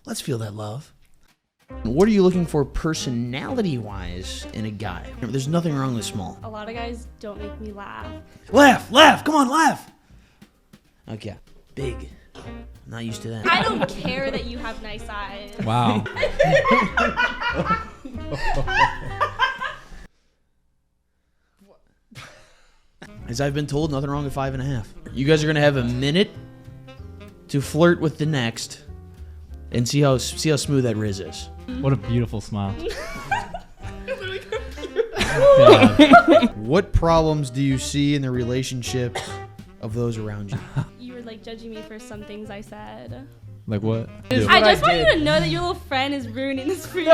Let's feel that love. What are you looking for personality-wise in a guy? There's nothing wrong with small. A lot of guys don't make me laugh. Laugh! Come on, laugh! Okay. Big. Not used to that. I don't care that you have nice eyes. Wow. As I've been told, nothing wrong with 5.5. You guys are going to have a minute to flirt with the next and see how smooth that Riz is. What a beautiful smile. What problems do you see in the relationship of those around you? You were like judging me for some things I said. Like what? I just want you to know that your little friend is ruining this for you.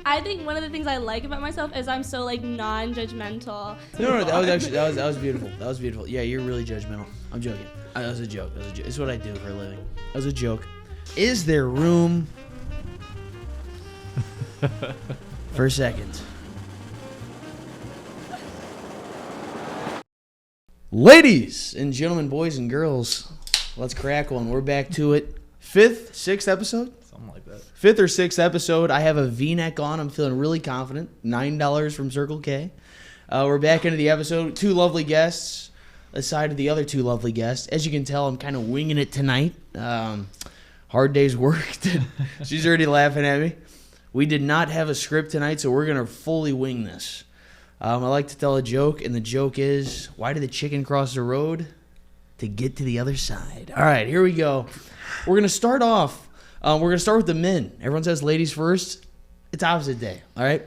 I think one of the things I like about myself is I'm so like non-judgmental. No, that was beautiful. That was beautiful. Yeah, you're really judgmental. I'm joking. That was a joke. It's what I do for a living. That was a joke. Is there room for a second? Ladies and gentlemen, boys and girls, let's crack one. We're back to it. Sixth episode? Something like that. 5th or 6th episode. I have a V-neck on. I'm feeling really confident. $9 from Circle K. We're back into the episode. 2 lovely guests, aside of the other 2 lovely guests. As you can tell, I'm kind of winging it tonight. Hard day's work. She's already laughing at me. We did not have a script tonight, so we're going to fully wing this. I like to tell a joke, and the joke is, why did the chicken cross the road? To get to the other side. All right, here we go. We're going to start off. We're going to start with the men. Everyone says ladies first. It's opposite day, all right?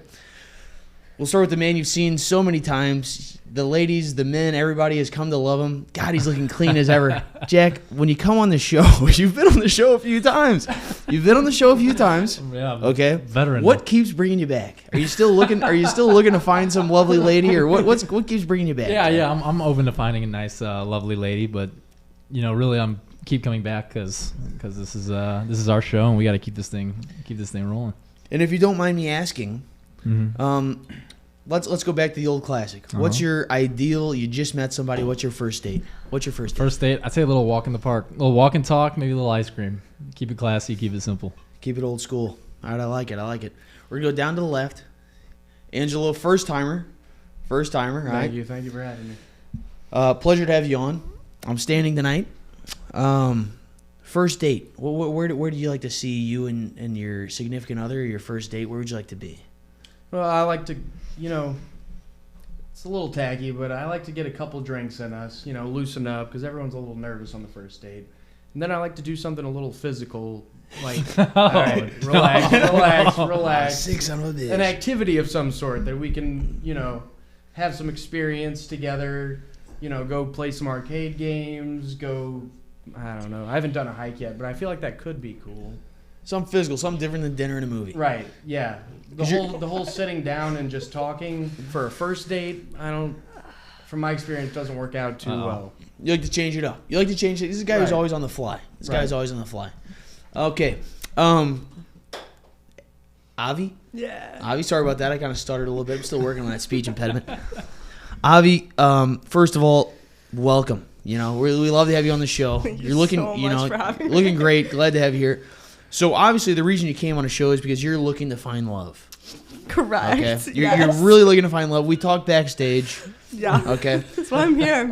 We'll start with the man you've seen so many times. The ladies, the men, everybody has come to love him. God, he's looking clean as ever. Jack, when you come on the show, you've been on the show a few times. Yeah. Okay. Veteran. What keeps bringing you back? Are you still looking to find some lovely lady, or what keeps bringing you back? Yeah. I'm open to finding a nice, lovely lady, but really, I'm keep coming back because this is our show and we got to keep this thing rolling. And if you don't mind me asking, Mm-hmm. Let's go back to the old classic. What's your ideal? You just met somebody. What's your first date? First date, I'd say a little walk in the park, a little walk and talk, maybe a little ice cream. Keep it classy, keep it simple. Keep it old school. All right, I like it. We're gonna go down to the left. Angelo, first timer. Right? Thank you for having me. Pleasure to have you on. I'm standing tonight. First date. Where do you like to see you and your significant other? Or your first date. Where would you like to be? Well, I like to, it's a little tacky, but I like to get a couple drinks in us, loosen up, because everyone's a little nervous on the first date. And then I like to do something a little physical, like, all right, relax. Sick son of a bitch. An activity of some sort that we can, have some experience together, go play some arcade games, I don't know. I haven't done a hike yet, but I feel like that could be cool. Something physical, something different than dinner and a movie. Right, yeah. The whole sitting down and just talking for a first date, from my experience, doesn't work out too well. You like to change it up. This is a guy who's always on the fly. Okay. Avi? Yeah. Avi, sorry about that. I kind of stuttered a little bit. I'm still working on that speech impediment. Avi, first of all, welcome. We love to have you on the show. You're looking, so much for having me. looking great. Glad to have you here. So obviously the reason you came on a show is because you're looking to find love. Correct. Okay. You're really looking to find love. We talked backstage. Yeah. Okay. That's why I'm here.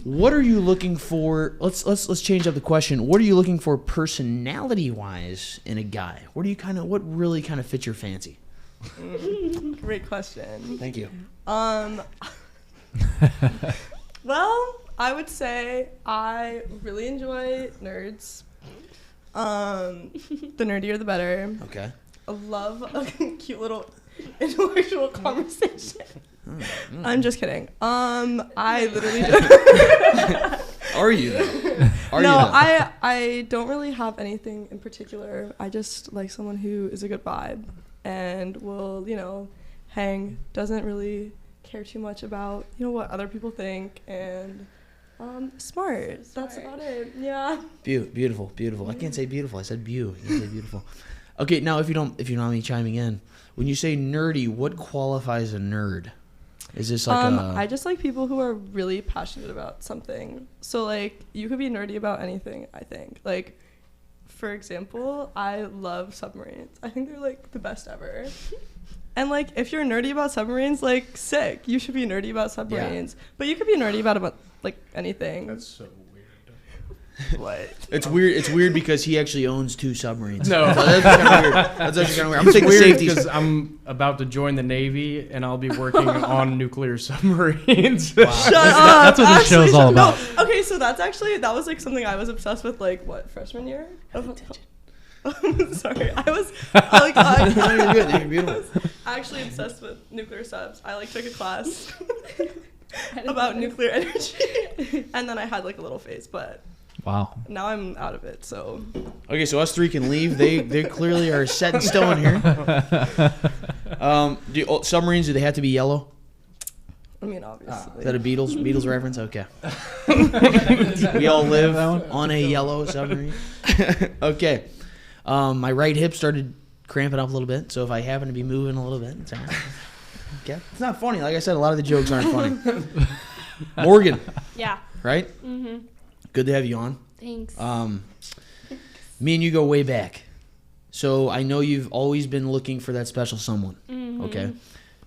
What are you looking for? Let's change up the question. What are you looking for personality-wise in a guy? What really kind of fits your fancy? Great question. Thank you. Well, I would say I really enjoy nerds. The nerdier the better. Okay. I love a cute little intellectual conversation. I'm just kidding. I literally Are you though? I don't really have anything in particular. I just like someone who is a good vibe and will, hang, doesn't really care too much about, what other people think, and smart. That's about it. Yeah. Beautiful. I can't say beautiful. I said you can say beautiful. Okay, now if you don't mind me chiming in, when you say nerdy, what qualifies a nerd? Is this like I just like people who are really passionate about something. So like you could be nerdy about anything, I think. Like for example, I love submarines. I think they're like the best ever. And like, if you're nerdy about submarines, like, sick. You should be nerdy about submarines. But you could be nerdy about like anything. That's so weird. What? It's weird. It's weird because he actually owns 2 submarines. No. That's kind of weird. That's actually kind of weird. I'm It's taking weird safeties. because I'm about to join the Navy and I'll be working on nuclear submarines. Shut up. That's what this show's all No. about. Okay, so that was like something I was obsessed with, like, what, freshman year? Sorry, I was like, No, you're good. You're beautiful. actually obsessed with nuclear subs. I like took a class about nuclear energy, and then I had like a little phase, but Wow. now I'm out of it. So Okay, so us 3 can leave. They clearly are set in stone here. Submarines, do they have to be yellow? I mean, obviously. Is that a Beatles reference? Okay. We all live on a yellow submarine. Okay. My right hip started cramping up a little bit, so if I happen to be moving a little bit, it's all right. Okay. It's not funny. Like I said, a lot of the jokes aren't funny. Morgan, Yeah. right? Mhm. Good to have you on. Thanks. Me and you go way back. So I know you've always been looking for that special someone. Mhm. Okay.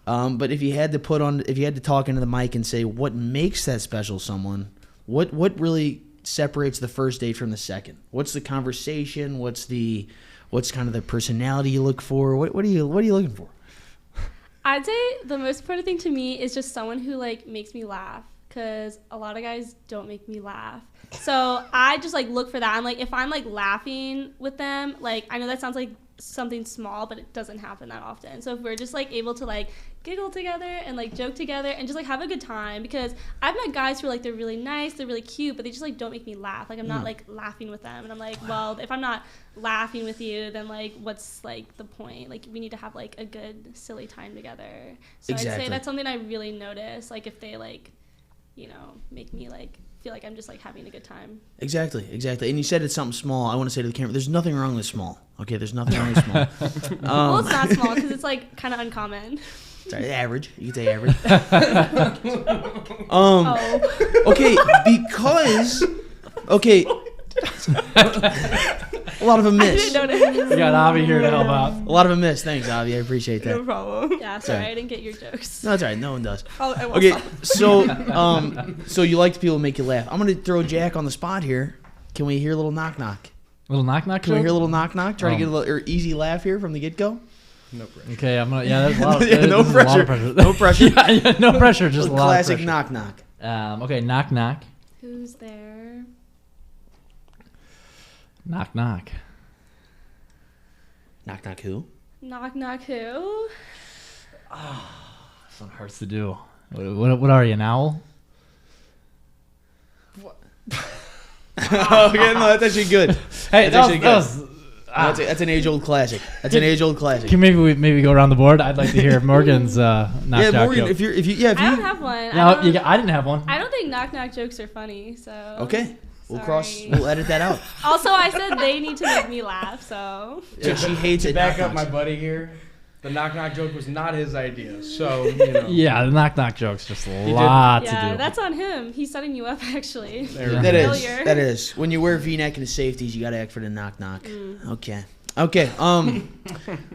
But if you had to talk into the mic and say what makes that special someone, what really separates the first date from the second? What's the conversation? What's kind of the personality you look for? What are you looking for? I'd say the most important thing to me is just someone who like makes me laugh, because a lot of guys don't make me laugh. So I just like look for that. I'm like, if I'm like laughing with them, like, I know that sounds like something small, but it doesn't happen that often. So if we're just like able to like giggle together and like joke together and just like have a good time, because I've met guys who are like, they're really nice, they're really cute, but they just like don't make me laugh. Like I'm not like laughing with them, and I'm like, well, if I'm not laughing with you, then like what's like the point? Like we need to have like a good silly time together. So I'd Exactly. say that's something I really notice, like if they like, you know, make me like feel like I'm just like having a good time. Exactly. And you said it's something small. I want to say to the camera, there's nothing wrong with small. Okay, there's nothing wrong with small. Well, it's not small because it's like kind of uncommon. Sorry, average. You can say average. Oh. Okay, because a lot of them I miss. didn't notice. We got Avi here to help out. A lot of them miss. Thanks, Avi. I appreciate no that. problem. Yeah, sorry, Sorry. I didn't get your jokes. No, that's all right. No one does. I won't Okay, stop. so you like people who make you laugh. I'm gonna throw Jack on the spot here. Can we hear a little knock knock? Little knock knock. Can we joke? hear a little knock knock? Try to Oh. get a little easy laugh here from the get go. No pressure. Okay, I'm gonna. Yeah, there's a lot of, Yeah, there's no a lot of pressure. pressure. No pressure. yeah, no pressure. Just a lot Classic of pressure. knock knock. Okay, knock knock. Who's there? Knock knock. Knock knock who? Knock knock who? This one hurts to do. What are you, an owl? Okay, no, that's actually good. Hey, That's actually good. was That's an age old classic. That's an age old classic. Can maybe go around the board? I'd like to hear Morgan's knock Yeah, knock Morgan. joke. If you I don't have one. No, I don't, I didn't have one. I don't think knock knock jokes are funny. So okay, Sorry. we'll edit that out. Also, I said they need to make me laugh. So Yeah, she hates To it. back knock up my knocks. buddy here, the knock knock joke was not his idea. So, you know. Yeah, the knock knock joke's just a did. lot to yeah, do. that's on him. He's setting you up actually. There Yeah. we That go. is. Failure. That is. When you wear V-neck and the safeties, you gotta act for the knock knock. Okay. Okay.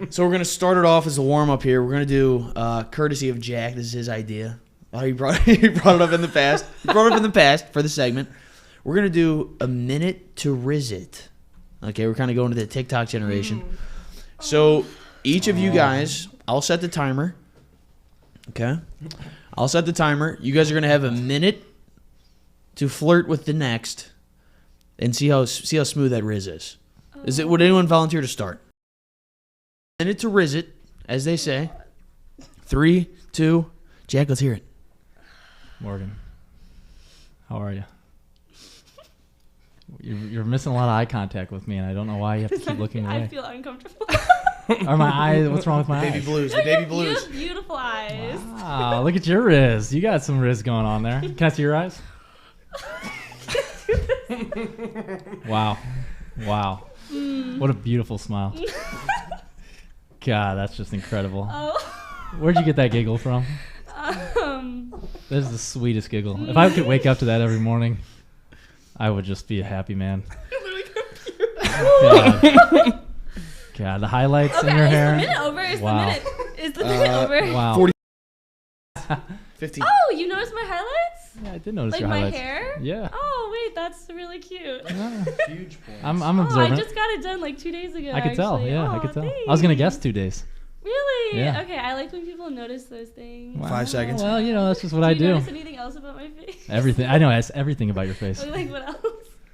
So we're gonna start it off as a warm up here. We're gonna do courtesy of Jack. This is his idea. Oh, he brought it up in the past. He brought it up in the past for the segment. We're gonna do a minute to riz it. Okay, we're kind of going to the TikTok generation. So each of you guys, I'll set the timer. Okay, I'll set the timer. You guys are gonna have a minute to flirt with the next, and see how smooth that riz is. Would anyone volunteer to start? Minute to riz it, as they say. 3, 2, Jack, let's hear it. Morgan, how are you? You're missing a lot of eye contact with me, and I don't know why you have to keep looking I away. feel uncomfortable. Are my eyes? What's wrong with my Baby eyes? blues, the You baby have blues. beautiful eyes. Wow, look at your riz. You got some riz going on there. Can I see your eyes? Wow. What a beautiful smile. God, that's just incredible. Oh. Where'd you get that giggle from? That is the sweetest giggle. If I could wake up to that every morning, I would just be a happy man. God, the highlights Okay, in your is hair. the minute over? Is Wow. the minute? Is the minute over? Wow. 40 15. Oh, you noticed my highlights? Yeah, I did notice Like your my highlights. hair? Yeah. Oh wait, that's really cute. Yeah. Huge points. I'm Oh, I observant. just got it done like 2 days ago. I could tell. actually. Yeah, Oh, I could tell. I was gonna guess 2 days. Really? Yeah. Okay, I like when people notice those things. Wow. 5 seconds. Well, that's just what I Do you do. notice anything else about my face? Everything. I know everything about your face. Like what else?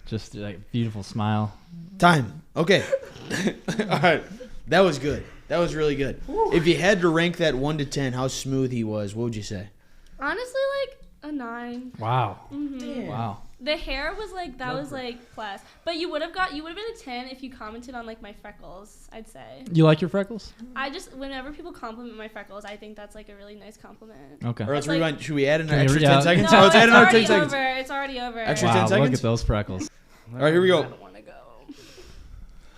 Just like beautiful smile. Time. Okay. All right. That was good. That was really good. If you had to rank that 1 to 10, how smooth he was, what would you say? Honestly, like a 9. Wow. Mm-hmm. Wow. The hair was like that was like plus, but you would have been a 10 if you commented on like my freckles. I'd say. You like your freckles? I just whenever people compliment my freckles, I think that's like a really nice compliment. Okay. All right, let's Like- rewind. Should we add an Can we extra re- 10 yeah. seconds? No, Oh, let's add it's another 10 already seconds. over. It's already over. Extra Wow. 10 Look seconds? at those freckles. All right, here we I go. don't want to go.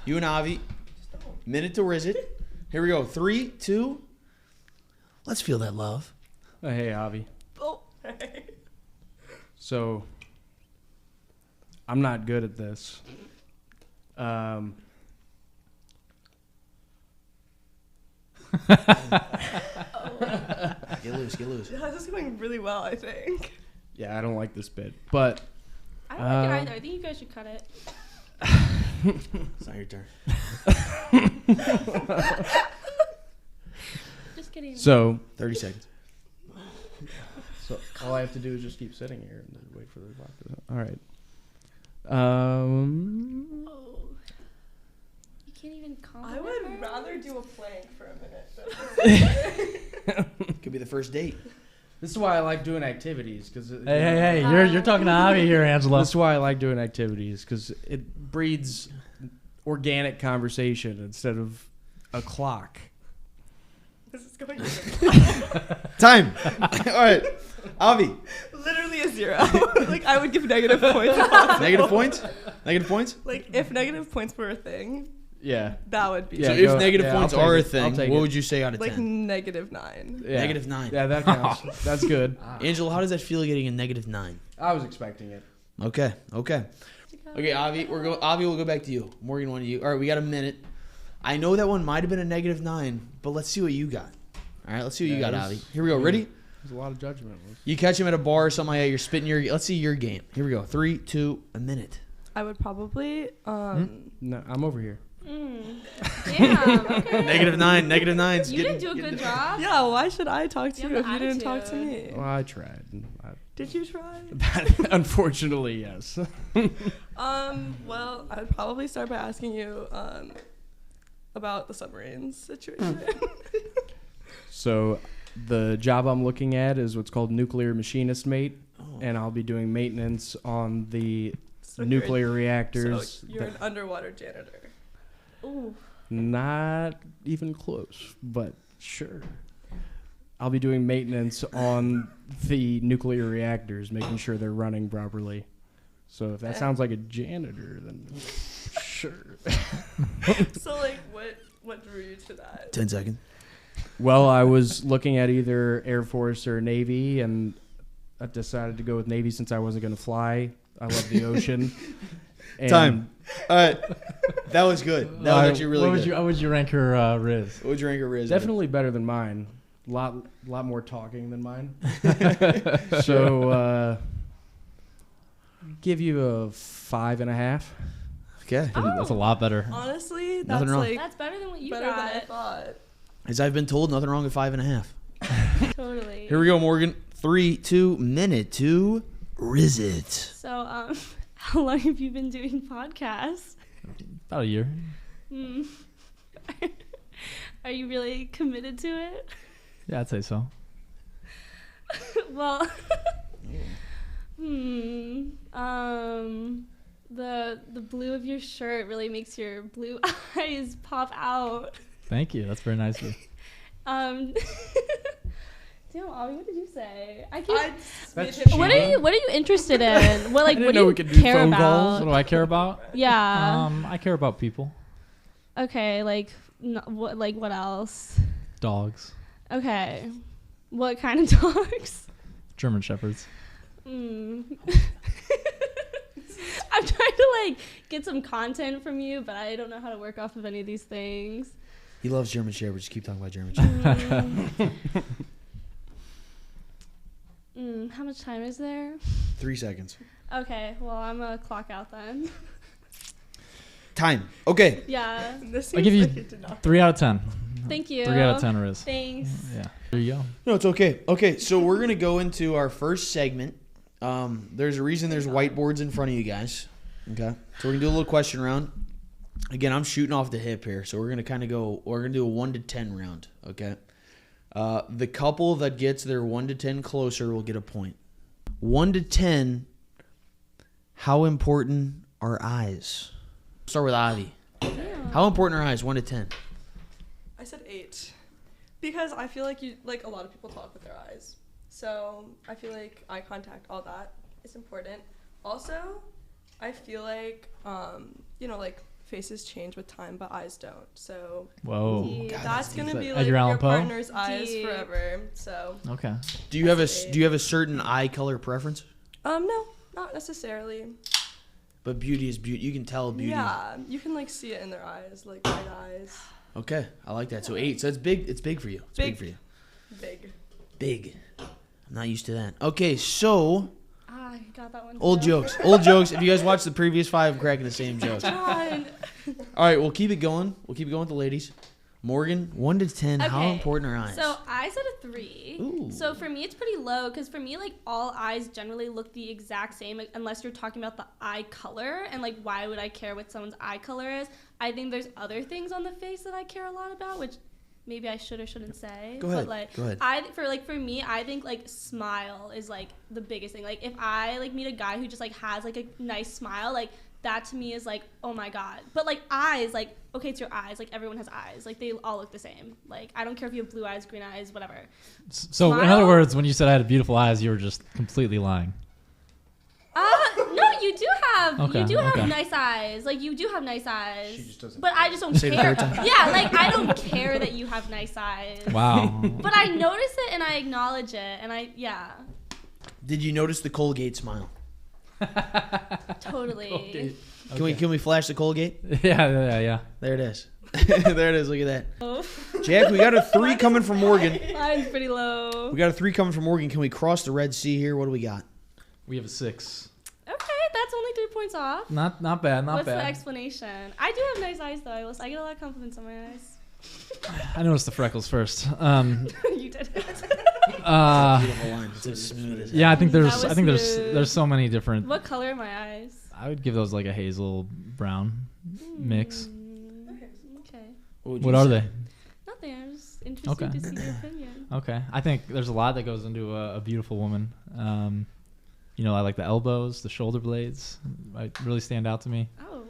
You and Avi. Minute to riz it. Here we go. 3, 2. Let's feel that love. Hey, Avi. Oh. So, I'm not good at this. Get loose, get loose. Yeah, this is going really well, I think. Yeah, I don't like this bit. But I don't like it either. I think you guys should cut it. It's not your turn. Just kidding. so 30 seconds. all I have to do is just keep sitting here and wait for the clock to. All right. Oh. You can't even compliment I would her? rather do a plank for a minute. Could be the first date. This is why I like doing activities because. Hey! You're talking to Avi here, Angelo. This is why I like doing activities because it breeds organic conversation instead of a clock. This is going Time. All right. Avi. literally a 0. Like, I would give negative points. if possible. Negative points? Negative points? Like, if negative points were a thing, Yeah. that would be So Yeah, if negative I'll points take are a it. I'll thing, take what it. would you say out of like 10? negative 9. Yeah. Negative 9. Yeah, that counts. That's good. Angela, how does that feel getting a negative 9? I was expecting it. Okay. Okay, Avi, Avi, we'll go back to you. Morgan, one to you. All right, we got a minute. I know that one might have been a negative 9, but let's see what you got. All right, let's see what you Yeah, got, it Avi. was- Here we go. Ready? There's a lot of judgment. You catch him at a bar or something like that. You're spitting your. Let's see your game. Here we go. 3, 2, a minute. I would probably, No, I'm over here. Damn. Okay. Negative 9. Negative 9's You didn't do a good job. yeah, why should I talk to You you have if you the didn't talk to attitude. me? Well, I tried. Did you try? Unfortunately, yes. Well, I would probably start by asking you, about the submarines situation. So, the job I'm looking at is what's called nuclear machinist mate, and I'll be doing maintenance on the So nuclear you're, reactors. so you're an underwater janitor. Ooh. Not even close, but sure. I'll be doing maintenance on the nuclear reactors, making sure they're running properly. So if that sounds like a janitor, then sure. So, like, what drew you to that? 10 seconds. Well, I was looking at either Air Force or Navy, and I decided to go with Navy since I wasn't going to fly. I love the ocean. And Time. All right. That was good. That was actually really good. How would you rank her Riz? What would you rank her Riz? Definitely better than mine. Lot more talking than mine. So give you a 5.5. Okay. That's a lot better. Honestly, that's Nothing wrong. like That's better than what you better than I got. thought. As I've been told, nothing wrong with 5.5. Totally. Here we go, Morgan. 3, 2, minute 2. Riz it. So, how long have you been doing podcasts? About a year. Are you really committed to it? Yeah, I'd say so. Well, the blue of your shirt really makes your blue eyes pop out. Thank you. That's very nice of you. Damn, Ollie, what did you say? I I can't. That's made him- What are you interested in? What like I didn't what do know you we could do care phone about? calls. What do I care about? Yeah. I care about people. Okay. Like what else? Dogs. Okay. What kind of dogs? German Shepherds. I I'm trying to like get some content from you, but I don't know how to work off of any of these things. He loves German Shepherds. Just keep talking about German Shepherds. How much time is there? 3 seconds. Okay, well, I'm gonna clock out then. Time. Okay. Yeah. This I'll give seems you like it did not. 3 out of 10. Thank you. 3 out of 10, Riz. Thanks. Yeah. There you go. No, it's okay. Okay, so we're going to go into our first segment. There's a reason there's whiteboards in front of you guys. Okay. So we're going to do a little question round. Again, I'm shooting off the hip here, so we're going to kind of go, we're going to do a 1 to 10 round. Okay. The couple that gets their 1 to 10 closer will get a point. 1 to 10, how important are eyes? Start with Avi. How important are eyes? 1 to 10. I said 8 because I feel like a lot of people talk with their eyes, so I feel like eye contact, all that is important. Also, I feel like like faces change with time, but eyes don't. So Whoa. God, that's gonna be Edgar like your Allan Poe? partner's eyes Deep. forever. So Okay. Do you have a certain eye color preference? no, not necessarily. But beauty is beauty. You can tell beauty. Yeah, you can like see it in their eyes, like bright eyes. Okay, I like that. So 8. So it's big. It's big for you. It's big for you. Big. Big. I'm not used to that. Okay, so I got that one. old too. jokes. Old jokes. If you guys watched the previous 5, I'm cracking the same jokes. All God. right, we'll keep it going. We'll keep it going with the ladies. Morgan, 1 to 10. How Okay, important are eyes? So I said a 3. Ooh. So for me, it's pretty low because for me, like all eyes generally look the exact same unless you're talking about the eye color. And like, why would I care what someone's eye color is? I think there's other things on the face that I care a lot about, which maybe I should or shouldn't say. Go ahead. But like, Go ahead. For me, I think like smile is like the biggest thing. Like if I like meet a guy who just like has like a nice smile, like that to me is like, oh my God. But like eyes, like, okay, it's your eyes. Like everyone has eyes. Like they all look the same. Like I don't care if you have blue eyes, green eyes, whatever. So in Smile? other words, when you said I had beautiful eyes, you were just completely lying. No, you do have Okay. nice eyes. Like you do have nice eyes. She just doesn't. But I just don't Say it a care. third time. Yeah, like I don't care that you have nice eyes. Wow. But I notice it and I acknowledge it and Did you notice the Colgate smile? totally. Okay. Can we flash the Colgate? Yeah. There it is. There it is. Look at that. Oh. Jack, we got a 3 coming from Morgan. Mine's pretty low. We got a 3 coming from Morgan. Can we cross the Red Sea here? What do we got? We have a 6. Okay, that's only 3 points off. Not bad. Not What's the bad. explanation? I do have nice eyes though. I get a lot of compliments on my eyes. I noticed the freckles first. You did it. Beautiful line. It's as smooth as Yeah, I think That there's was smooth. there's so many different. What color are my eyes? I would give those like a hazel brown mix. Okay. What are they? Nothing. I'm just interested Okay. to see your opinion. Okay, I think there's a lot that goes into a beautiful woman. I like the elbows, the shoulder blades. Really stand out to me. Oh.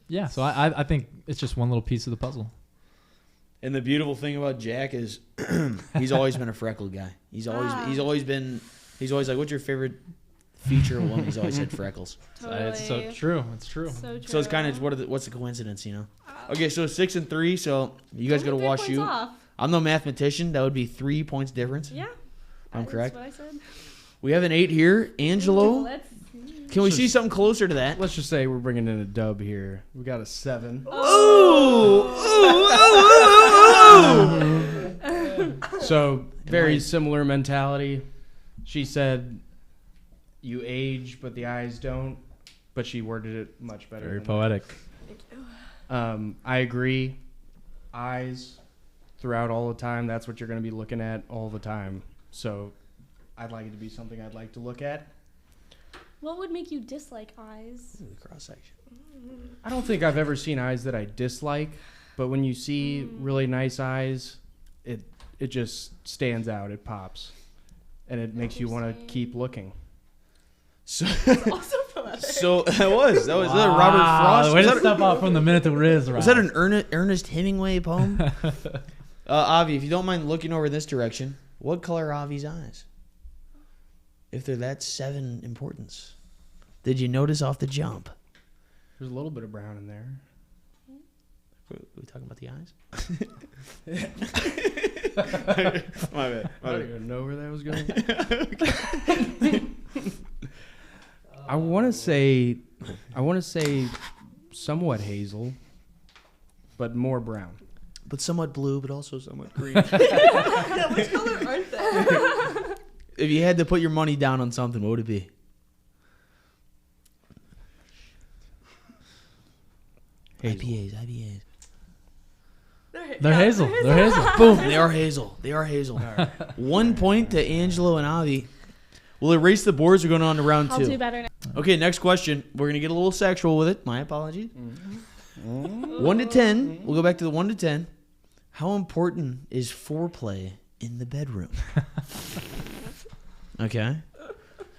Yeah, so I think it's just one little piece of the puzzle. And the beautiful thing about Jack is he's always been a freckled guy. He's always like, what's your favorite feature of a woman? He's always said freckles. Totally. It's so true. It's true. So true. So it's kind of what's the coincidence, you know? Okay, so 6 and 3. So you guys got to Only 3 wash points you. off. I'm no mathematician. That would be 3 points difference. Yeah. I'm correct. That's what I said. We have an 8 here. Angelo, Let's see. can we see something closer to that? Let's just say we're bringing in a dub here. We got a 7. So very similar mentality. She said, "You age, but the eyes don't." But she worded it much better. Very than poetic. that. I agree. Eyes throughout all the time. That's what you're going to be looking at all the time. So I'd like it to be something I'd like to look at. What would make you dislike eyes? Cross section. I don't think I've ever seen eyes that I dislike, but when you see really nice eyes, it just stands out. It pops, and it makes you want to keep looking. So, Also poetic. so that was that Robert Frost. Way Was to that, step up from the minute to Riz. was that an Ernest Hemingway poem? Avi, if you don't mind looking over this direction, what color are Avi's eyes? If they're that 7 importance, did you notice off the jump? There's a little bit of brown in there. Are we talking about the eyes? My bad. I don't even know where that was going. I want to say somewhat hazel, but more brown. But somewhat blue, but also somewhat green. Yeah, which color aren't they? If you had to put your money down on something, what would it be? IPAs. They're hazel. They're hazel. Boom. They are hazel. They are hazel. 1 point to Angelo and Avi. We'll erase the boards. We're going on to round I'll 2. do better now. Okay, next question. We're going to get a little sexual with it. My apologies. 1 to 10. We'll go back to the 1 to 10. How important is foreplay in the bedroom? Okay.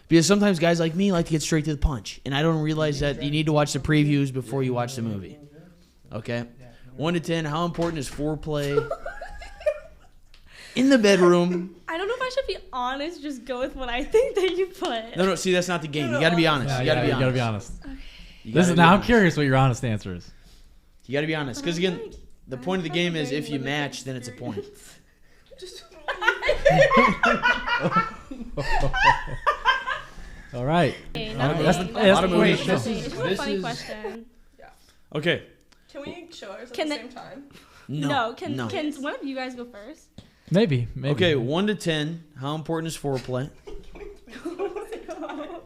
Because sometimes guys like me like to get straight to the punch. And I don't realize that you need to watch the previews before you watch the movie. Okay? 1 to 10. How important is foreplay in the bedroom? I don't know if I should be honest. Just go with what I think that you put. No, see, that's not the game. You got to be honest. You got to be honest. Now I'm curious what your honest answer is. You got to be honest. Because, again, the point of the game is if you match, then it's a point. All right. Okay, That's nothing. a lot of movie movies. show. It's a funny question. Okay. Can we show ours at Can the they- same time? No. Can one of you guys go first? Maybe. Okay, 1 to 10. How important is foreplay?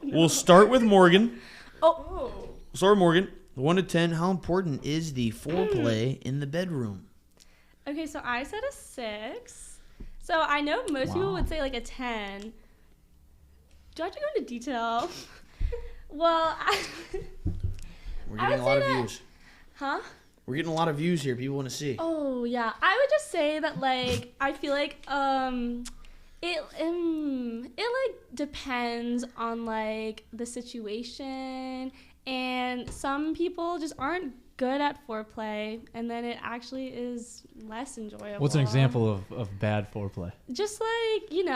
We'll start with Morgan. Oh. Start with Morgan. 1 to 10. How important is the foreplay in the bedroom? Okay, so I said a 6. So I know most people would say like a 10. Do I have to go into detail? Well, We're I getting would a lot say of that- views. huh? We're getting a lot of views here. People want to see. Oh yeah, I would just say that like I feel like it like depends on like the situation, and some people just aren't good at foreplay, and then it actually is less enjoyable. What's an example of bad foreplay? Just like Being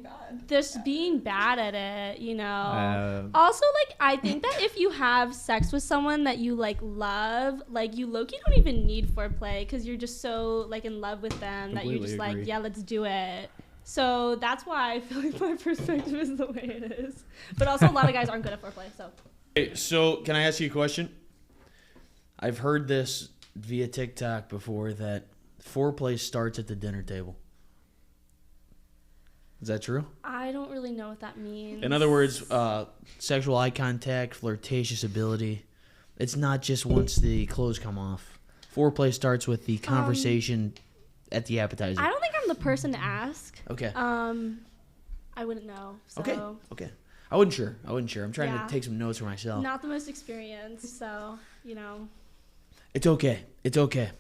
bad. just being bad at it, you know. Uh, Also, like, I think that if you have sex with someone that you, like, love, like, you low-key don't even need foreplay because you're just so, like, in love with them that you're Completely just agree. like, yeah, let's do it. So that's why I feel like my perspective is the way it is. But also, a lot of guys aren't good at foreplay, so. Okay, so can I ask you a question? I've heard this via TikTok before that foreplay starts at the dinner table. Is that true? I don't really know what that means. In other words, sexual eye contact, flirtatious ability. It's not just once the clothes come off. Foreplay starts with the conversation at the appetizer. I don't think I'm the person to ask. Okay. I wouldn't know. So. Okay. I wasn't sure. I'm trying Yeah. to take some notes for myself. Not the most experienced, so, you know. It's okay.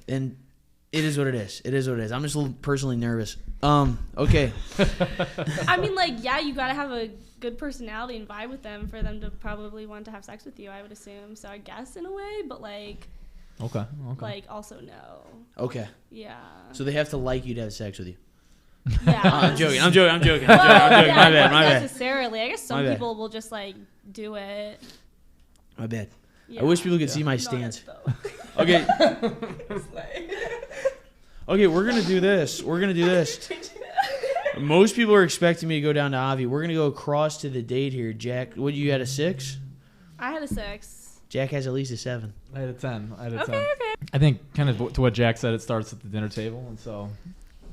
And it is what it is. I'm just a little personally nervous. Okay. I mean, like, yeah, you gotta have a good personality and vibe with them for them to probably want to have sex with you, I would assume. So I guess in a way, but like, okay. like also no. Okay. Yeah. So they have to like you to have sex with you. Yeah. I'm joking. Well, I'm joking. My yeah, bad. not necessarily. I guess some My bad. people will just like do it. My bad. Yeah. I wish people could see my Not stance. us, though. Okay. Okay, we're gonna do this. Most people are expecting me to go down to Avi. We're gonna go across to the date here. Jack, what you had a 6? I had a 6. Jack has at least a 7. I had a 10. Okay. I think kind of to what Jack said, it starts at the dinner table, and so,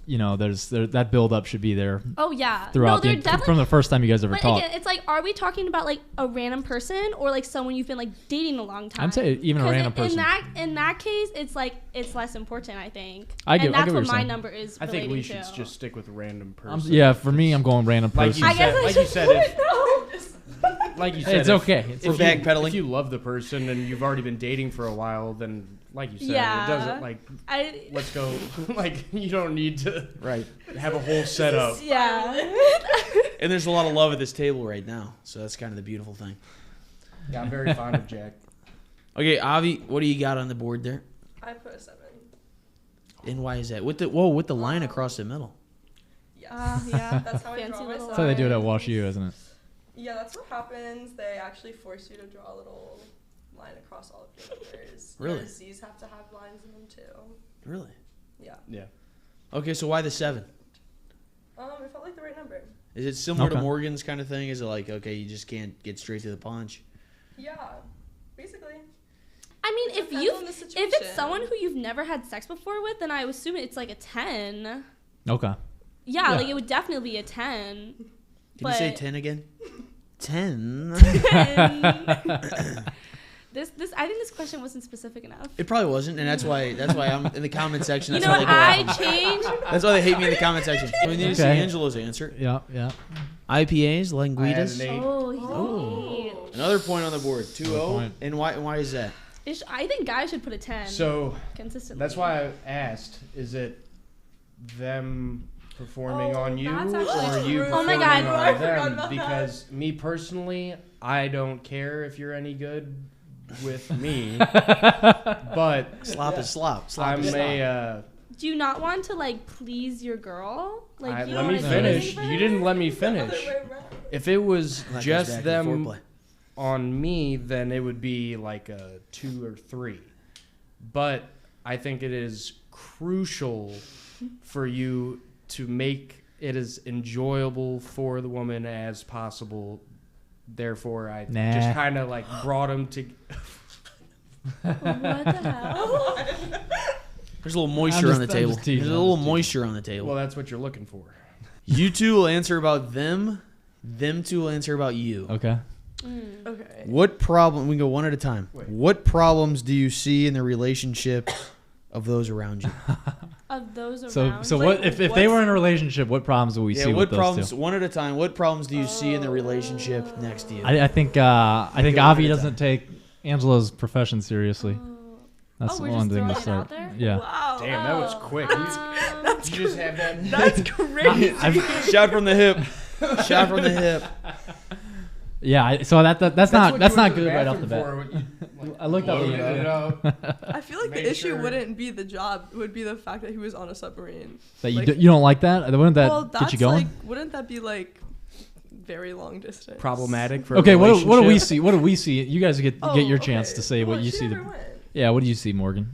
you know, that build up should be there Oh yeah. throughout no, they're definitely. from the first time you guys ever But talked. again, it's like, are we talking about like a random person or like someone you've been like dating a long time? I'd say even a 'Cause random person. In that case, it's like it's less important, I think. I get and that's what what you're my saying. number is. I think we relating should to. just stick with random person. Yeah, for me, I'm going random Like person. you I guess said, I like you said, No. like you Hey, said, it's okay. It's We're okay. backpedaling. If you love the person and you've already been dating for a while, then like you said, Yeah. it doesn't like let's go. Like you don't need to Right. have a whole setup. Yeah. And there's a lot of love at this table right now, so that's kind of the beautiful thing. Yeah, I'm very fond of Jack. Okay, Avi, what do you got on the board there? I put a 7. And why is that? With the line across the middle. Yes. Yeah. That's how I Fancy draw my little That's how they do it at lines. Wash U, isn't it? Yeah, that's what happens. They actually force you to draw a little line across all of your letters. Really? Your Z's have to have lines in them too. Really? Yeah. Yeah. Okay, so why the 7? It felt like the right number. Is it similar to Okay. Morgan's kind of thing? Is it like, okay, you just can't get straight to the punch? Yeah, basically. I mean, if Depends on the it's situation. someone who you've never had sex before with, then I would assume it's like a 10. Okay. Yeah, Yeah. like it would definitely be a 10. Can you say 10 again? 10. This I think this question wasn't specific enough. It probably wasn't, and that's why I'm in the comment section. You That's know why what? they go I changed. That's why they hate me in the comment section. We need to see Okay. Angelo's answer. Yeah. Yeah. IPAs, I had languitas. an 8. Oh, he's Oh. eight. Another point on the board. 2-0. point. And why is that? I think guys should put a 10 So consistently. that's why I asked: is it them performing Oh, on you, that's or actually you true. Oh my performing God. I on forgot them? about Because me personally, I don't care if you're any good with me, but Slop is slop. Slop I'm is slop. a. Do you not want to like please your girl? Like you Let don't me wanna do finish. anything for You her? didn't let me The other finish. way around. If it was That goes back just to them foreplay. on me, then it would be like a 2 or 3. But I think it is crucial for you to make it as enjoyable for the woman as possible. Therefore, I Nah. just kind of like brought them to. What the hell? There's a little moisture on the I'm table. just teasing, There's a I'm little just teasing. moisture on the table. Well, that's what you're looking for. You two will answer about them. Them two will answer about you. Okay. Mm. Okay. What problem? We can go one at a time. Wait. What problems do you see in the relationship of those around you? Of those So around. so you? what if they what's- were in a relationship? What problems would we see what with those problems? two? One at a time. What problems do you see in the relationship next to you? I think go one Avi at a doesn't take Angela's profession seriously. Oh. That's Oh, we're one just thing to throwing it start. out there? Yeah. Wow. Damn, that was Oh, quick. um, You just have that. That's crazy. Shot from the hip. Shot from the hip. Yeah. So that's what not you that's went not to the good right off the bathroom bat. for, you, like, I looked up. loaded it up. I feel like Make the issue sure- wouldn't be the job; it would be the fact that he was on a submarine. That you Like- you don't like that? Wouldn't that well, get that's you going? like, wouldn't that be like very long distance? Problematic for Okay. a What do we relationship. see? What do we see? You guys get Oh, your chance okay. to say what Well, you she see. never went. Yeah. What do you see, Morgan?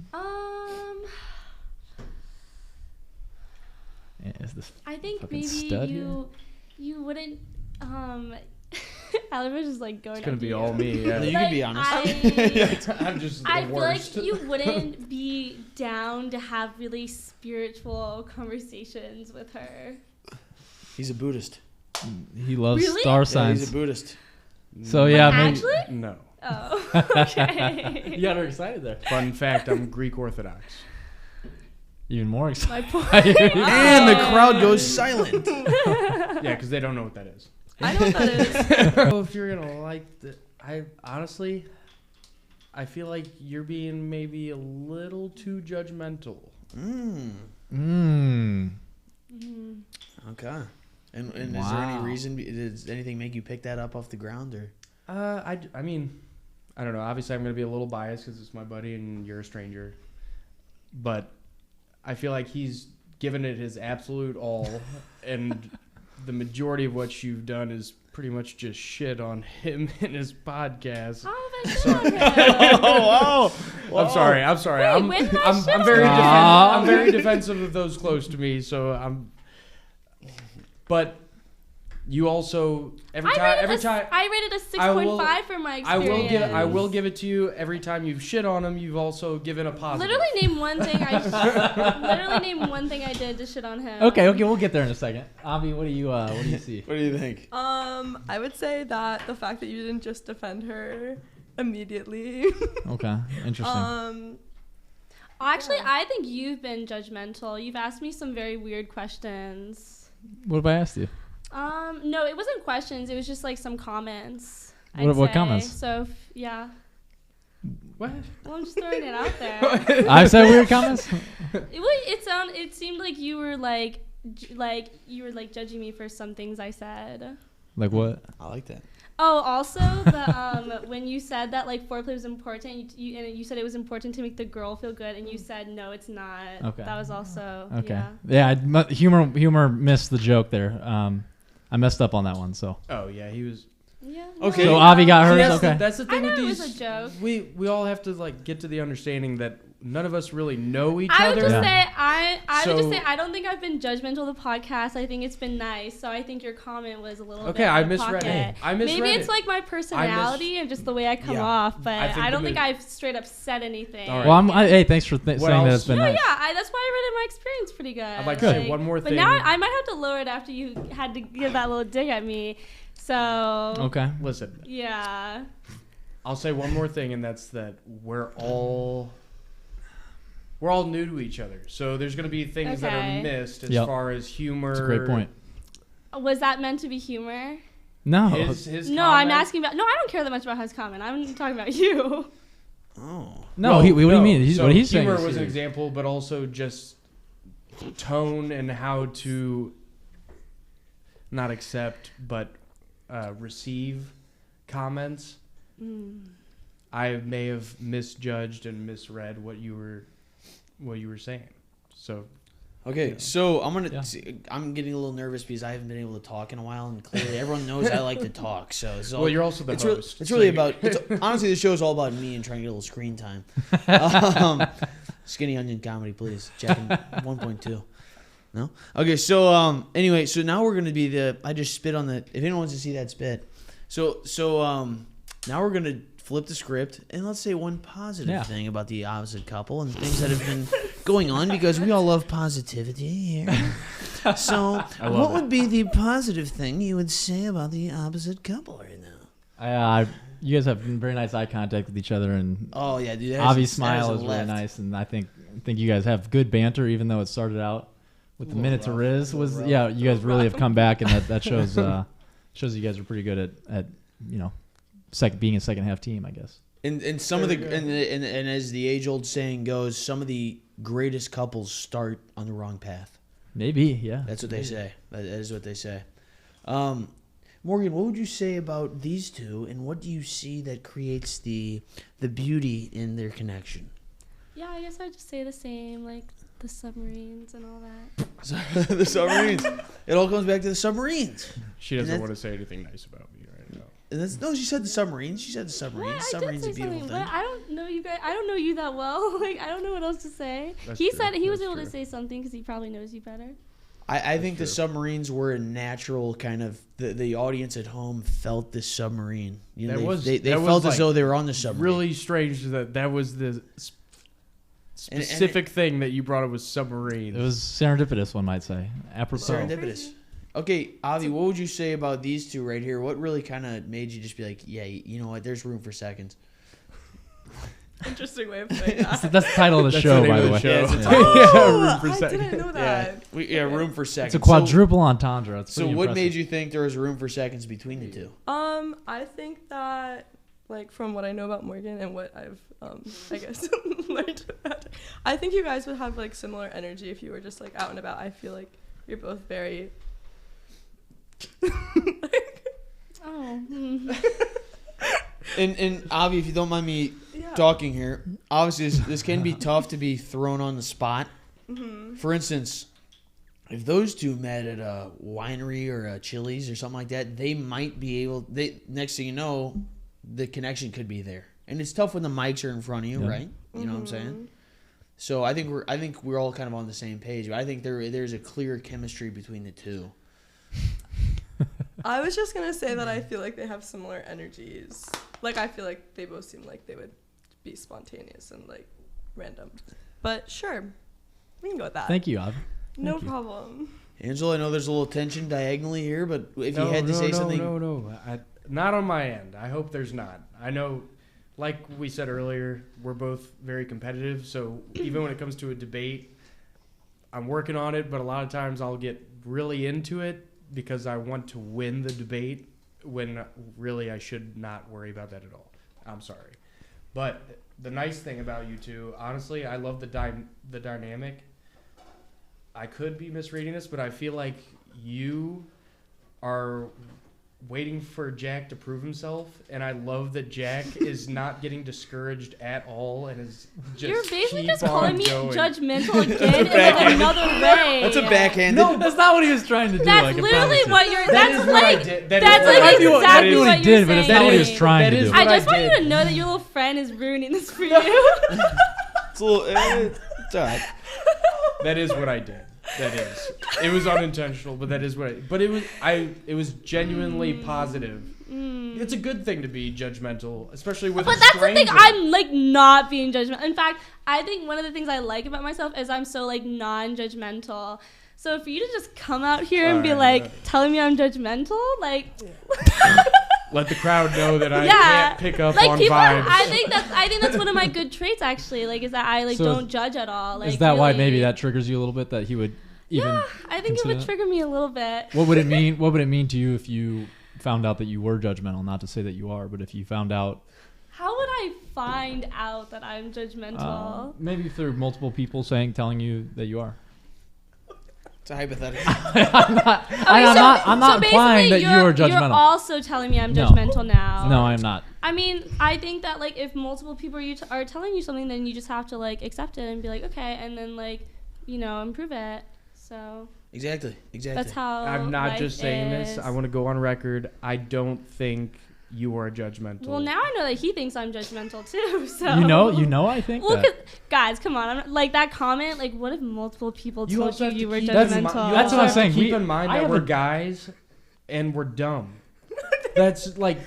Yeah, is this I think Fucking maybe stud you wouldn't Albert's just like going It's gonna after be you. all me. Yeah. You can be honest. I'm just the I feel worst. like you wouldn't be down to have really spiritual conversations with her. He's a Buddhist. he loves Really? star Yeah, signs. he's a Buddhist. So yeah, maybe Actually? No. Oh, okay. you got her excited there. Fun fact: I'm Greek Orthodox. Even more excited. My point. And the crowd goes silent. Yeah, because they don't know what that is. I know what that is. So if you're gonna like the, I honestly, I feel like you're being maybe a little too judgmental. Mm. Okay. And is there any Wow. reason? Does anything make you pick that up off the ground, or? I mean, I don't know. Obviously, I'm gonna be a little biased because it's my buddy and you're a stranger. But I feel like he's given it his absolute all, and the majority of what you've done is pretty much just shit on him and his podcast. How have I shit on him? Oh, I'm sorry. I'm sorry. Wait, I'm, when did I I'm, shit I'm on very him? Aw. I'm very defensive of those close to me. So I'm. But you also every time I rated a I will- 6.5 for my I experience. will give it to you. Every time you've shit on him, you've also given a positive. Literally name one thing I did to shit on him. Okay, we'll get there in a second. Avi, what do you see? What do you think? I would say that the fact that you didn't just defend her immediately. Okay, interesting. Actually, I think you've been judgmental. You've asked me some very weird questions. What have I asked you? No, it wasn't questions. It was just like some comments. What I'd comments? say. So What? well, I'm just throwing it out there. I said weird comments. It seemed like you were like judging me for some things I said. Like what? I like that. Oh, also the when you said that like foreplay was important, you said it was important to make the girl feel good, and you said no, it's not. Okay. That was also Okay. yeah. Humor missed the joke there. I messed up on that one. So Oh yeah, he was. Yeah. Okay. so Avi got See, hers. that's Okay. that's the I thing know with it these. was a joke. We all have to like get to the understanding that none of us really know each I would other. just say I So- don't think I've been judgmental of the podcast. I think it's been nice. So I think your comment was a little Okay, bit I out of misread pocket. it. I misread Maybe it's it. like my personality and just the way I come Yeah. off, but I think I don't the think mi- I've straight up said anything. All right. Well, hey, thanks for saying that. else? It's been No, nice. yeah, that's why I rated my experience pretty good. I'd like to say one more But thing. now I might have to lower it after you had to give that little dig at me. So Okay. Listen, yeah. I'll say one more thing, and that's that we're all new to each other. So there's going to be things that Okay. are missed as Yep. far as humor. That's a great point. Was that meant to be humor? No. His No, I'm comment- asking about. No, I don't care that much about his comment. I'm talking about you. Oh. No, what do you mean? So What he's saying humor is was an serious. example, but also just tone and how to not accept but receive comments. I may have misjudged and misread what you were saying. So Okay, so I'm Yeah. I'm getting a little nervous because I haven't been able to talk in a while, and clearly everyone knows I like to talk. So it's all, well, you're also the it's host. it's so really you- about. Honestly, the show is all about me and trying to get a little screen time. Skinny Onion comedy, please. Checking 1.2. No. Okay. So anyway, so now we're gonna be the. I just spit on the. If anyone wants to see that spit, so now we're gonna flip the script and let's say one positive thing about the opposite couple and things that have been going on because we all love positivity here. So what would be the positive thing you would say about the opposite couple right now? You guys have very nice eye contact with each other, and Oh yeah, dude. Avi's smile is really left. nice, and I think you guys have good banter, even though it started out with the minute to rough, Riz a little rough. yeah, you guys really have come back, and that shows shows you guys are pretty good at being a second half team, I guess. And some of the and as the age old saying goes, some of the greatest couples start on the wrong path. Maybe, yeah. That's what they say. That is what they say. Morgan, what would you say about these two, and what do you see that creates the beauty in their connection? Yeah, I guess I'd just say the same, like the submarines and all that. The submarines. It all comes back to the submarines. She And doesn't that's- want to say anything nice about me right now. And that's, no, she said the submarines. She said the submarines. What? I did Submarines say are a beautiful something, thing. but I don't know you guys. I don't know you that well. Like I don't know what else to say. That's He true. said he was That's able to true. say something because he probably knows you better. I think the true. submarines were a natural kind of the audience at home felt the submarine. You know, they That was felt as like though they were on the submarine. Really strange that was the specific thing that you brought up was submarine. It was serendipitous, one might say. Apropos. serendipitous. Okay, Avi, what would you say about these two right here? What really kind of made you just be like, yeah, you know what? There's room for seconds. Interesting way of saying that. That's the title of the That's show, the name by of the the way. show. Yeah, it's a Yeah. title. Oh, room for I didn't know that. Room for seconds. It's a quadruple entendre. It's So pretty what impressive. made you think there was room for seconds between the two? I think that, like, from what I know about Morgan and what I've, I guess, learned about, I think you guys would have, like, similar energy if you were just, like, out and about. I feel like you're both very... Oh. And Avi, if you don't mind me talking here, obviously this can be tough to be thrown on the spot. Mm-hmm. For instance, if those two met at a winery or a Chili's or something like that, they might be able. Next thing you know, the connection could be there, and it's tough when the mics are in front of you, Yeah. right? You know what I'm saying? So I think we're all kind of on the same page. I think there's a clear chemistry between the two. I was just going to say that I feel like they have similar energies. Like, I feel like they both seem like they would be spontaneous and, like, random. But sure, we can go with that. Thank you, Av. No Thank you. problem. Angela, I know there's a little tension diagonally here, but if you had to say something, No. Not on my end. I hope there's not. I know, like we said earlier, we're both very competitive. So even when it comes to a debate, I'm working on it. But a lot of times I'll get really into it because I want to win the debate when really I should not worry about that at all. I'm sorry. But the nice thing about you two, honestly, I love the dynamic. I could be misreading this, but I feel like you are waiting for Jack to prove himself, and I love that Jack is not getting discouraged at all and is just You're basically keep just on calling me going. judgmental again in like another way. that's a backhanded. No, that's not what he was trying to do. That's I can literally promise you. what you're. That That's is what I like. did. That is That's what like I did. exactly That is what what he you're did, but it's saying. not what he was trying That to is do. what I just want did. you to know that your little friend is ruining this for you. It's a little. It's all right. That is what I did. That is. It was unintentional, but that is what it was genuinely positive. It's a good thing to be judgmental, especially with But a that's stranger. the thing. I'm like not being judgmental. In fact, I think one of the things I like about myself is I'm so like non-judgmental. So for you to just come out here and be like telling me I'm judgmental, like let the crowd know that I Yeah. can't pick up like on people, vibes. I think that's one of my good traits actually. Like is that I like So don't judge at all. Like Is that why really. maybe that triggers you a little bit that he would even? Yeah, I think it would consider trigger me a little bit. What would it mean? What would it mean to you if you found out that you were judgmental? Not to say that you are, but if you found out, How would I find out that I'm judgmental? maybe through multiple people telling you that you are. It's a hypothetical. I'm not implying that you are judgmental. You're also telling me I'm No. judgmental now. No, I'm not. I mean, I think that like if multiple people are telling you something, then you just have to like accept it and be like, okay, and then like, improve it. So Exactly. that's how. I'm not life just saying is. this. I want to go on record. I don't think you are judgmental. Well, now I know that he thinks I'm judgmental too. So You know. I think Well, that. 'cause- guys, come on. I'm not, like that comment. Like, what if multiple people told also you have you to were keep That's- judgmental? you that's also what I'm have to saying. Keep in mind I that have we're a- guys and we're dumb. That's like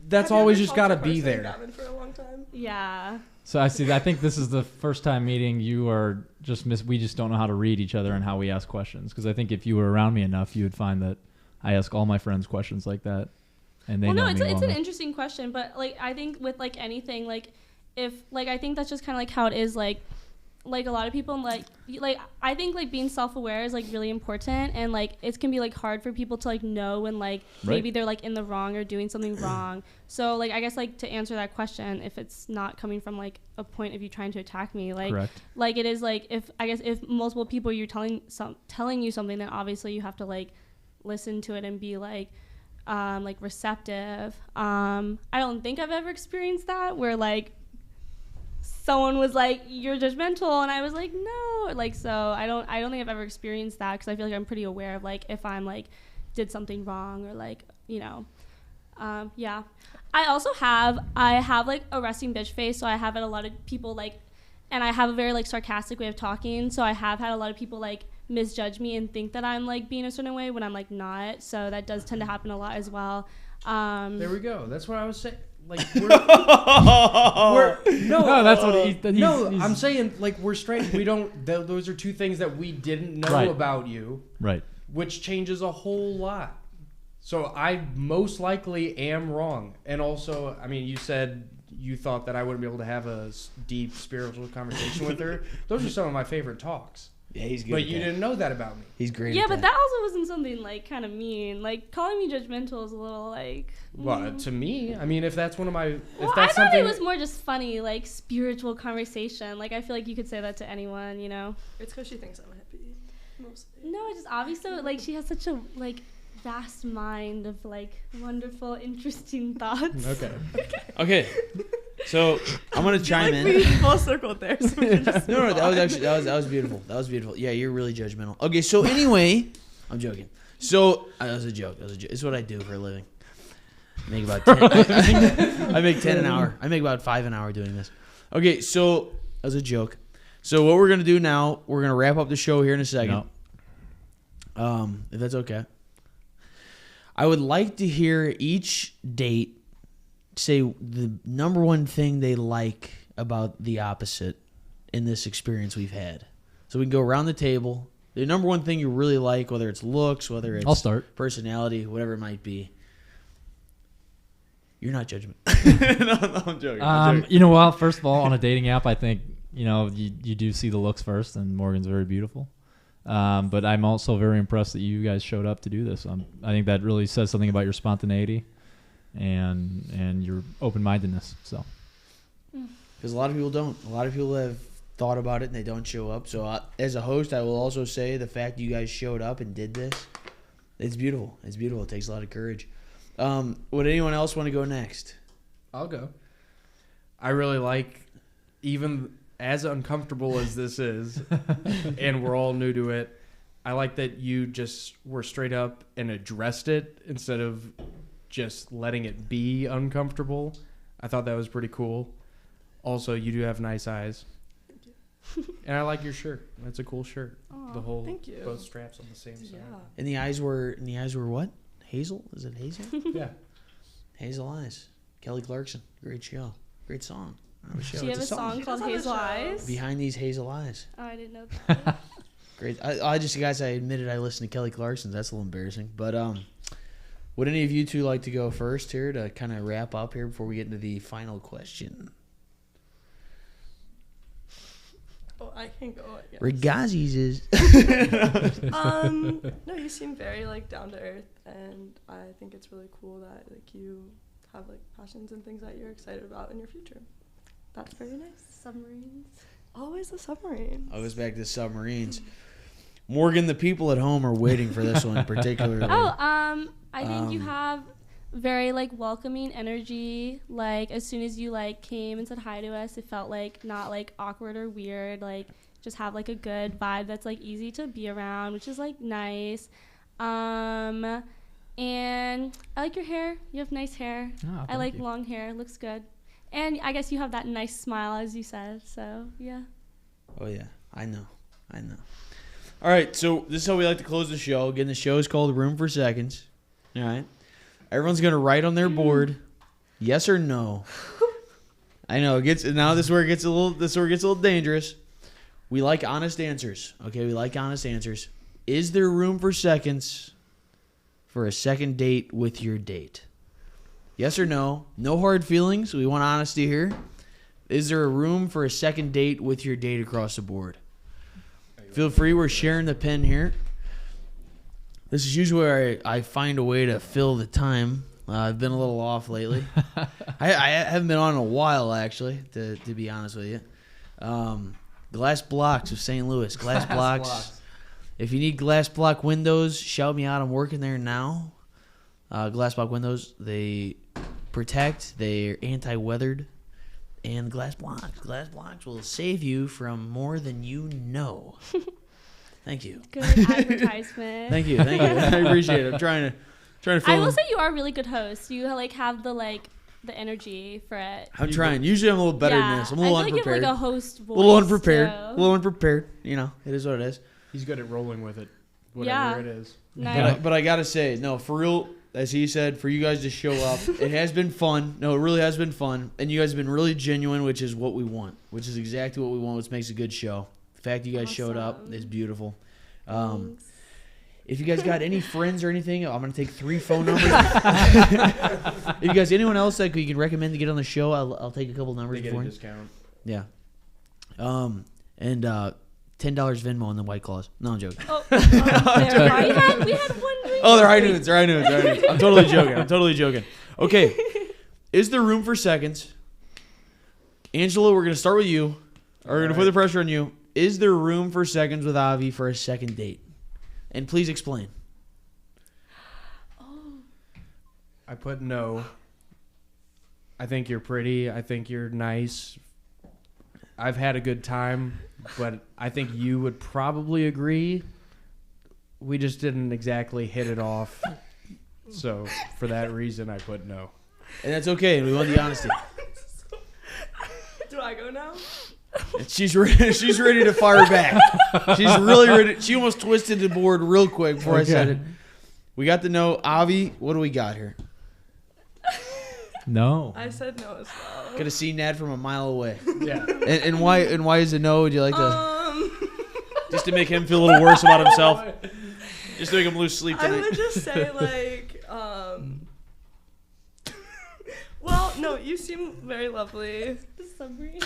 that's Have you always ever just talked got to to be Carson and there. Gavin for a long time? Yeah. So I see. I think this is the first time meeting you are just we just don't know how to read each other and how we ask questions. Because I think if you were around me enough, you would find that I ask all my friends questions like that, and they Well, know no, me it's well an enough. interesting question, but like I think with like anything, like if like I think that's just kind of like how it is, like a lot of people like I think like being self-aware is like really important, and like it can be like hard for people to like know when like Right. maybe they're like in the wrong or doing something wrong. So like I guess like to answer that question, if it's not coming from like a point of you trying to attack me, like Correct. like it is like if multiple people you're telling you something, then obviously you have to like listen to it and be like receptive. I don't think I've ever experienced that where like someone was like you're judgmental and I was like no, like so I don't think I've ever experienced that because I feel like I'm pretty aware of like if I'm like did something wrong or like yeah. I have like a resting bitch face, so I have had a lot of people like, and I have a very like sarcastic way of talking, so I have had a lot of people like misjudge me and think that I'm like being a certain way when I'm like not. So that does tend to happen a lot as well. There we go. That's what I was saying. Like No, that's what he's I'm saying like we're straight. We don't. Those are two things that we didn't know Right. about you, right. which changes a whole lot. So I most likely am wrong. And also, I mean, you said you thought that I wouldn't be able to have a deep spiritual conversation with her. Those are some of my favorite talks. Yeah, he's good. But at you that. didn't know that about me. He's great. Yeah, at but that also wasn't something like kind of mean. Like calling me judgmental is a little like. Well, to me, I mean, if that's one of my, Well, if I that's thought something, it was more just funny, like spiritual conversation. Like I feel like you could say that to anyone, you know. It's because she thinks I'm a hippie, mostly. No, it's just obviously like she has such a like vast mind of like wonderful, interesting thoughts. okay. Okay. So I'm gonna chime in. We full circled there. So we just No, that was actually that was beautiful. That was beautiful. Yeah, you're really judgmental. Okay, so anyway, I'm joking. So that was a joke. It's what I do for a living. I make about 10. I make 10 an hour. I make about 5 an hour doing this. Okay, so that was a joke. So what we're gonna do now? We're gonna wrap up the show here in a second. No. If that's okay. I would like to hear each date say the number one thing they like about the opposite in this experience we've had. So we can go around the table. The number one thing you really like, whether it's looks, whether it's I'll start. personality, whatever it might be. You're not judgment. No, I'm joking. Well, first of all, on a dating app, I think you do see the looks first, and Morgan's very beautiful. But I'm also very impressed that you guys showed up to do this. I think that really says something about your spontaneity and your open-mindedness. So, Because a lot of people don't. A lot of people have thought about it and they don't show up. So as a host, I will also say the fact you guys showed up and did this, it's beautiful. It's beautiful. It takes a lot of courage. Would anyone else want to go next? I'll go. I really like, even as uncomfortable as this is, and we're all new to it, I like that you just were straight up and addressed it instead of just letting it be uncomfortable. I thought that was pretty cool. Also, you do have nice eyes. And I like your shirt. That's a cool shirt. Aw, The whole thank you. both straps on the same side. Yeah. And the eyes were what? Hazel? Is it Hazel? Yeah. Hazel Eyes. Kelly Clarkson. Great show. Great song. I have a show. Do you It's have a song She called does have a Hazel show. Eyes? Behind These Hazel Eyes. Oh, I didn't know that. Great. I just, guys, I admitted I listened to Kelly Clarkson. That's a little embarrassing. But would any of you two like to go first here to kind of wrap up here before we get into the final question? Oh, I can go. I guess. Regazzi's is. No, you seem very like down to earth, and I think it's really cool that like you have like passions and things that you're excited about in your future. That's very nice. Submarines. Always a submarine. I goes back to the submarines. Morgan, the people at home are waiting for this one particularly. Oh, I think you have very like welcoming energy. Like as soon as you like came and said hi to us, it felt like not like awkward or weird. Like just have like a good vibe that's like easy to be around, which is like nice. And I like your hair. You have nice hair. Oh, I like thank you. long hair. Looks good. And I guess you have that nice smile, as you said. So yeah. Oh, yeah. I know. All right, so this is how we like to close the show. Again, the show is called Room for Seconds. All right. Everyone's going to write on their board yes or no. I know. This is where it gets a little dangerous. We like honest answers. Okay, we like honest answers. Is there room for seconds for a second date with your date? Yes or no? No hard feelings. We want honesty here. Is there a room for a second date with your date across the board? Feel free. We're sharing the pen here. This is usually where I find a way to fill the time. I've been a little off lately. I haven't been on in a while, actually, to be honest with you. Glass Blocks of St. Louis. Glass Blocks. If you need glass block windows, shout me out. I'm working there now. Glass block windows, they protect. They're anti-weathered. And glass blocks will save you from more than you know. Thank you. Good advertisement. Thank you. I appreciate it. I'm trying to I will say you are a really good host. You like have the energy for it. I'm trying. Usually I'm a little better than this. I'm a little I feel like unprepared. you have like a host voice. A little unprepared. So. A little unprepared. You know, it is what it is. He's good at rolling with it, whatever it is. Nice. But I gotta say, no, for real, as he said, for you guys to show up, it has been fun. No, it really has been fun, and you guys have been really genuine, which is what we want. Which is exactly what we want. Which makes a good show. The fact you guys showed up Awesome. is beautiful. Thanks. If you guys got any friends or anything, I'm gonna take 3 phone numbers. If you guys, anyone else that you can recommend to get on the show, I'll take a couple numbers They get for a you. discount. Yeah. And $10 Venmo and then White Claws. No, I'm joking. Oh, we had one drink. Oh, they're high noons. I'm totally joking. Okay. Is there room for seconds? Angela, we're gonna start with you. We're gonna put the pressure on you. Is there room for seconds with Avi for a second date? And please explain. I put no. I think you're pretty. I think you're nice. I've had a good time, but I think you would probably agree. We just didn't exactly hit it off. So for that reason, I put no. And that's okay. We want the honesty. Do I go now? And she's ready to fire back. She's really ready. She almost twisted the board real quick before I said it. We got to know. Avi, what do we got here? No. I said no as well. Could have seen that from a mile away. Yeah. And why is it no? Would you like to just to make him feel a little worse about himself? Just to make him lose sleep I tonight. would just say like, well, no, you seem very lovely. Submarine.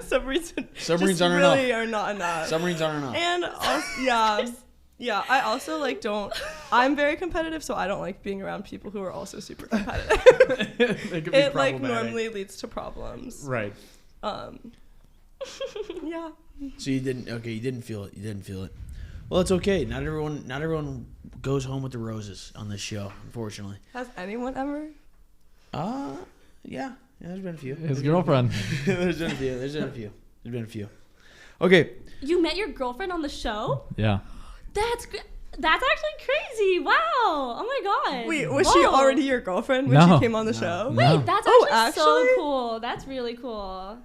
Submarines Submarines just aren't really enough. are not enough. Submarines aren't enough. And also, yeah, I also like don't. I'm very competitive, so I don't like being around people who are also super competitive. They could be It like problematic. normally leads to problems. Right. Yeah. So you didn't feel it. Well, it's okay. Not everyone goes home with the roses on this show, unfortunately. Has anyone ever? Yeah, there's been a few. His girlfriend. There's been a few. Okay. You met your girlfriend on the show? Yeah. That's actually crazy. Wow. Oh my god. Wait, was she Whoa. already your girlfriend when No. she came on the show? No. Wait, that's Oh, actually so actually? cool. That's really cool.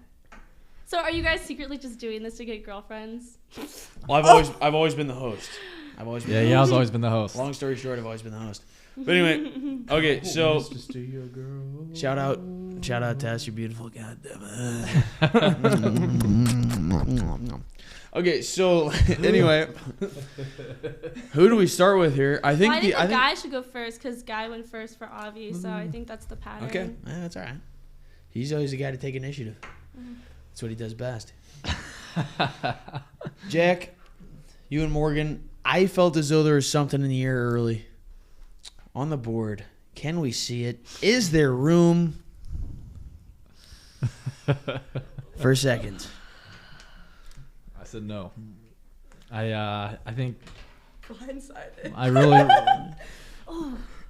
So are you guys secretly just doing this to get girlfriends? Well, I've always been the host. I've always been. Yeah, the Yao's host. always been the host. Long story short, I've always been the host. But anyway, okay. So shout out, Tess. You're beautiful. God damn it. Okay, so anyway, who do we start with here? I think the guy should go first because Guy went first for Avi, so I think that's the pattern. Okay, that's all right. He's always the guy to take initiative. That's what he does best. Jack, you and Morgan, I felt as though there was something in the air early. On the board, can we see it? Is there room for seconds? I said no. I think Blindsided. I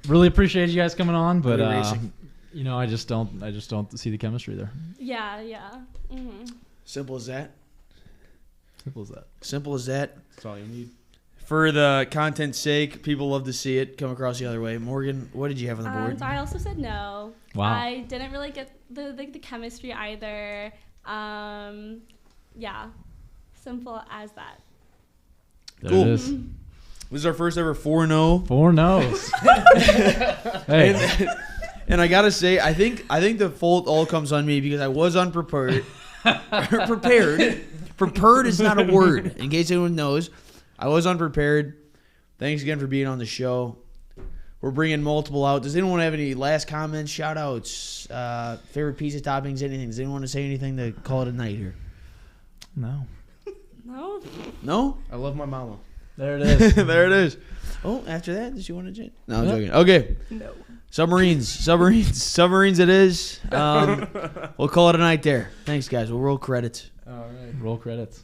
really appreciate you guys coming on, but you know, I just don't see the chemistry there. Yeah. Simple as that. Simple as that. Simple as that. That's all you need. For the content's sake, people love to see it come across the other way. Morgan, what did you have on the board? So I also said no. Wow. I didn't really get the chemistry either. Yeah. Simple as that. There Cool. it is. This is our first ever 4-0. 4 no's. Hey. And I gotta say, I think the fault all comes on me because I was unprepared. Prepared is not a word. In case anyone knows, I was unprepared. Thanks again for being on the show. We're bringing multiple out. Does anyone have any last comments, shout outs, favorite pizza toppings, anything? Does anyone want to say anything to call it a night here? No. No? No? I love my mama. There it is. There it is. Oh, after that, does she want to change? No, I'm joking. Okay. No. Submarines it is. We'll call it a night there. Thanks, guys. We'll roll credits. All right. Roll credits.